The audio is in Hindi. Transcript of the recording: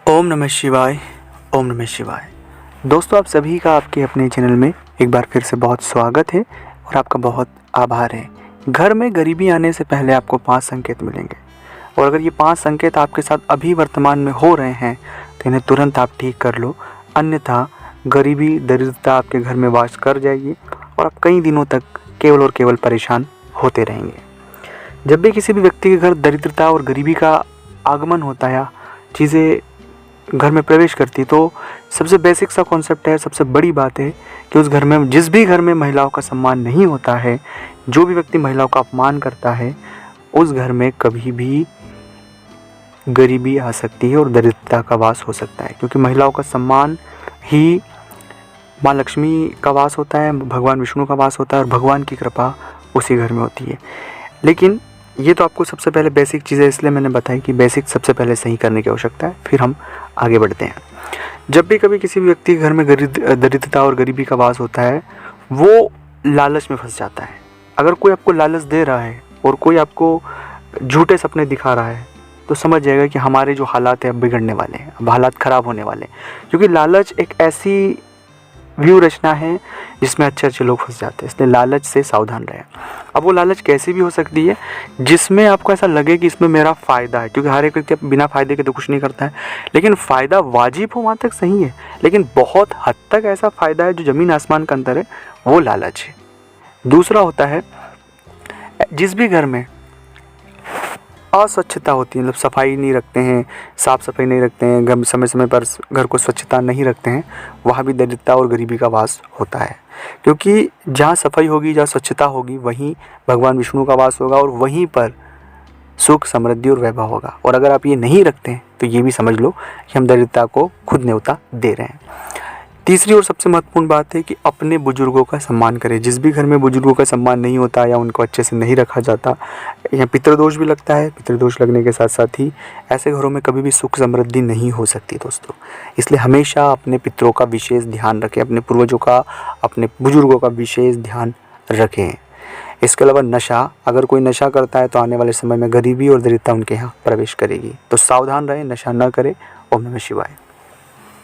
ओम नमः शिवाय। ओम नमः शिवाय। दोस्तों, आप सभी का आपके अपने चैनल में एक बार फिर से बहुत स्वागत है और आपका बहुत आभार है। घर में गरीबी आने से पहले आपको 5 संकेत मिलेंगे और अगर ये 5 संकेत आपके साथ अभी वर्तमान में हो रहे हैं तो इन्हें तुरंत आप ठीक कर लो, अन्यथा गरीबी दरिद्रता आपके घर में वास कर जाएगी और आप कई दिनों तक केवल और केवल परेशान होते रहेंगे। जब भी किसी भी व्यक्ति के घर दरिद्रता और गरीबी का आगमन होता है या चीज़ें घर में प्रवेश करती, तो सबसे बेसिक सा कॉन्सेप्ट है, सबसे बड़ी बात है कि उस घर में, जिस भी घर में महिलाओं का सम्मान नहीं होता है, जो भी व्यक्ति महिलाओं का अपमान करता है, उस घर में कभी भी गरीबी आ सकती है और दरिद्रता का वास हो सकता है, क्योंकि महिलाओं का सम्मान ही माँ लक्ष्मी का वास होता है, भगवान विष्णु का वास होता है और भगवान की कृपा उसी घर में होती है। लेकिन ये तो आपको सबसे पहले बेसिक चीज़ें इसलिए मैंने बताई कि बेसिक सबसे पहले सही करने की आवश्यकता है, फिर हम आगे बढ़ते हैं। जब भी कभी किसी भी व्यक्ति के घर में दरिद्रता और गरीबी का वास होता है, वो लालच में फंस जाता है। अगर कोई आपको लालच दे रहा है और कोई आपको झूठे सपने दिखा रहा है तो समझ जाएगा कि हमारे जो हालात हैं अब बिगड़ने वाले हैं, अब हालात ख़राब होने वाले हैं, क्योंकि लालच एक ऐसी व्यू रचना है जिसमें अच्छे अच्छे लोग फंस जाते हैं। इसलिए लालच से सावधान रहें। अब वो लालच कैसी भी हो सकती है जिसमें आपको ऐसा लगे कि इसमें मेरा फ़ायदा है, क्योंकि हर एक व्यक्ति बिना फ़ायदे के तो कुछ नहीं करता है, लेकिन फ़ायदा वाजिब हो वहाँ तक सही है, लेकिन बहुत हद तक ऐसा फ़ायदा है जो ज़मीन आसमान का अंतर है, वो लालच है। दूसरा होता है, जिस भी घर में अस्वच्छता होती है, मतलब सफाई नहीं रखते हैं, साफ़ सफाई नहीं रखते हैं, घर समय समय पर घर को स्वच्छता नहीं रखते हैं, वहाँ भी दरिद्रता और गरीबी का वास होता है। क्योंकि जहाँ सफाई होगी, जहाँ स्वच्छता होगी, वहीं भगवान विष्णु का वास होगा और वहीं पर सुख, समृद्धि और वैभव होगा। और अगर आप ये नहीं रखते हैं तो ये भी समझ लो कि हम दरिद्रता को खुद न्योता दे रहे हैं। तीसरी और सबसे महत्वपूर्ण बात है कि अपने बुजुर्गों का सम्मान करें। जिस भी घर में बुजुर्गों का सम्मान नहीं होता या उनको अच्छे से नहीं रखा जाता, या पितृदोष भी लगता है, पितृदोष लगने के साथ साथ ही ऐसे घरों में कभी भी सुख समृद्धि नहीं हो सकती दोस्तों। इसलिए हमेशा अपने पितरों का विशेष ध्यान रखें, अपने पूर्वजों का, अपने बुजुर्गों का विशेष ध्यान रखें। इसके अलावा नशा, अगर कोई नशा करता है तो आने वाले समय में गरीबी और दरिद्रता उनके यहाँ प्रवेश करेगी। तो सावधान रहें, नशा न करें। ओम नमः शिवाय।